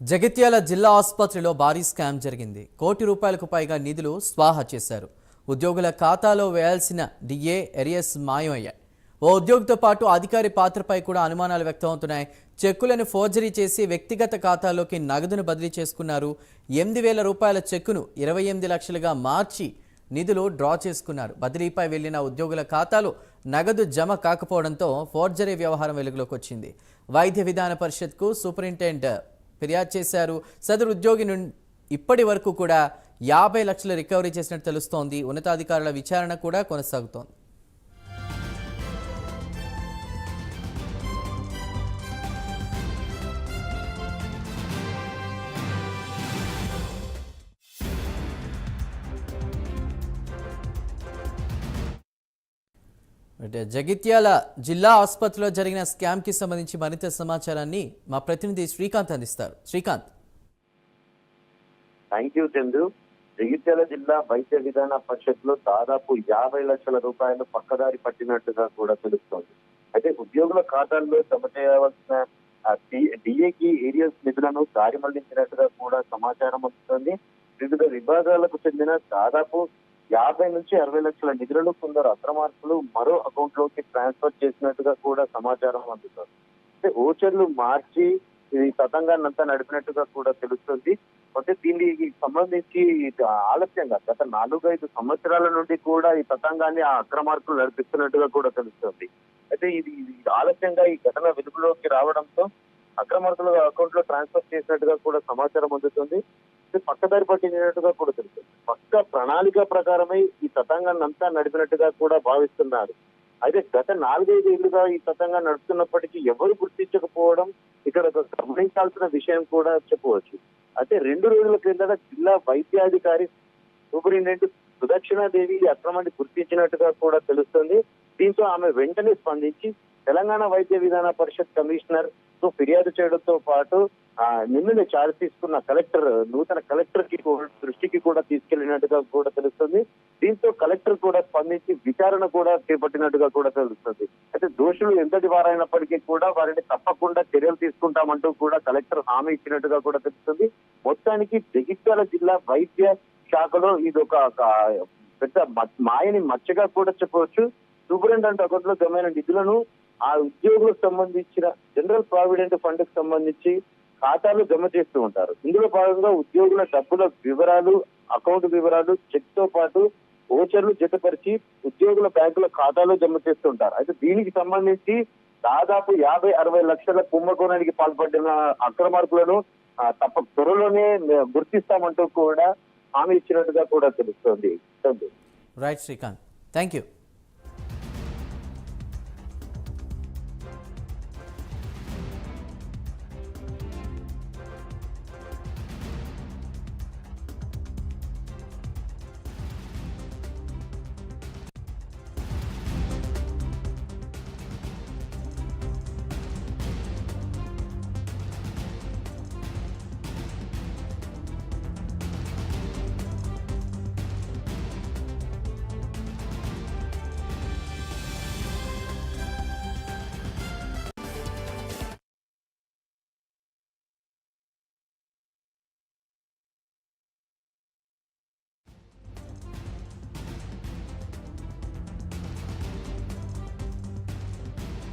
జగిత్యాల జిల్లా ఆసుపత్రిలో భారీ స్కామ్ జరిగింది. కోటి రూపాయలకు పైగా నిధులు స్వాహా చేశారు. ఉద్యోగుల ఖాతాలో వేయాల్సిన డిఏ ఎరియస్ మాయమయ్యాయి. ఓ ఉద్యోగితో పాటు అధికారి పాత్రపై కూడా అనుమానాలు వ్యక్తమవుతున్నాయి. చెక్కులను ఫోర్జరీ చేసి వ్యక్తిగత ఖాతాలోకి నగదును బదిలీ చేసుకున్నారు. 8,000 రూపాయల చెక్కును 28 లక్షలుగా మార్చి నిధులు డ్రా చేసుకున్నారు. బదిలీపై వెళ్లిన ఉద్యోగుల ఖాతాలో నగదు జమ కాకపోవడంతో ఫోర్జరీ వ్యవహారం వెలుగులోకి వచ్చింది. వైద్య విధాన పరిషత్కు సూపరింటెండెంట్ ఫిర్యాదు చేశారు. సదరు ఉద్యోగి నుండి ఇప్పటి వరకు కూడా 50 లక్షలు రికవరీ చేసినట్టు తెలుస్తోంది. ఉన్నతాధికారుల విచారణ కూడా కొనసాగుతోంది. జగిత్యాల జిల్లా ఆసుపత్రిలో జరిగిన స్కామ్ కి సంబంధించి మరింత సమాచారాన్ని మా ప్రతినిధి శ్రీకాంత్ అందిస్తారు. శ్రీకాంత్. Thank you Chandu. జగిత్యాల జిల్లా వైద్య విధాన పరిషత్ లో దాదాపు 50 లక్షల రూపాయలు పక్కదారి పట్టినట్టుగా కూడా తెలుస్తోంది. అయితే ఉద్యోగుల ఖాతాల్లో జమ చేయవలసిన డిఏకి ఏరియస్ నిధులను దారి మళ్లించినట్టుగా కూడా సమాచారం వస్తుంది. వివిధ విభాగాలకు చెందిన దాదాపు 50 నుంచి 60 లక్షల నిధులను కొందరు అక్రమార్కులు మరో అకౌంట్ లోకి ట్రాన్స్ఫర్ చేసినట్టుగా కూడా సమాచారం అందుతుంది. అంటే ఓచర్లు మార్చి ఈ తతంగాన్ని అంతా నడిపినట్టుగా కూడా తెలుస్తుంది. అంటే దీనికి సంబంధించి ఆలస్యంగా గత 4-5 సంవత్సరాల నుండి కూడా ఈ తతంగాన్ని ఆ అక్రమార్కులు నడిపిస్తున్నట్టుగా కూడా తెలుస్తుంది. అయితే ఇది ఆలస్యంగా ఈ ఘటన వెలుగులోకి రావడంతో అక్రమార్కుల అకౌంట్ లో ట్రాన్స్ఫర్ చేసినట్టుగా కూడా సమాచారం అందుతుంది. పక్కదారి పట్టినట్టుగా కూడా తెలుస్తుంది. పక్క ప్రణాళిక ప్రకారమై ఈ తతంగాన్ని అంతా నడిపినట్టుగా కూడా భావిస్తున్నారు. అయితే గత 4-5 ఏళ్లుగా ఈ తతంగా నడుస్తున్నప్పటికీ ఎవరు గుర్తించకపోవడం ఇక్కడ గమనించాల్సిన విషయం కూడా చెప్పవచ్చు. అయితే 2 రోజుల క్రిందట జిల్లా వైద్యాధికారి సూపరింటెండెంట్ సుదక్షిణాదేవి ఈ అక్రమాన్ని గుర్తించినట్టుగా కూడా తెలుస్తుంది. దీంతో ఆమె వెంటనే స్పందించి తెలంగాణ వైద్య విధాన పరిషత్ కమిషనర్ తో ఫిర్యాదు చేయడంతో పాటు నిన్ననే చార్జ్ తీసుకున్న నూతన కలెక్టర్ కి దృష్టికి కూడా తీసుకెళ్లినట్టుగా కూడా తెలుస్తుంది. దీంతో కలెక్టర్ కూడా స్పందించి విచారణ కూడా చేపట్టినట్టుగా కూడా తెలుస్తుంది. అయితే దోషులు ఎంతటి వారైనప్పటికీ కూడా వారిని తప్పకుండా చర్యలు తీసుకుంటామంటూ కూడా కలెక్టర్ హామీ ఇచ్చినట్టుగా కూడా తెలుస్తుంది. మొత్తానికి జగిత్యాల జిల్లా వైద్య శాఖలో ఇది ఒక పెద్ద మాయని మచ్చగా కూడా చెప్పవచ్చు. సూపరింటెండెంట్ అకౌంట్ లో జమైన నిధులను ఆ ఉద్యోగులకు సంబంధించిన జనరల్ ప్రావిడెంట్ ఫండ్ కు సంబంధించి ఖాతాలు జమ చేస్తూ ఉంటారు. ఇందులో భాగంగా ఉద్యోగుల డబ్బుల వివరాలు, అకౌంట్ వివరాలు, చెక్ తో పాటు ఓచర్లు జతపరిచి ఉద్యోగుల బ్యాంకుల ఖాతాలో జమ చేస్తుంటారు. అయితే దీనికి సంబంధించి దాదాపు 50-60 లక్షల కుంభకోణానికి పాల్పడిన అక్రమార్కులను త్వరలోనే గుర్తిస్తామంటూ కూడా హామీ ఇచ్చినట్టుగా కూడా తెలుస్తోంది. Right Srikanth, thank you.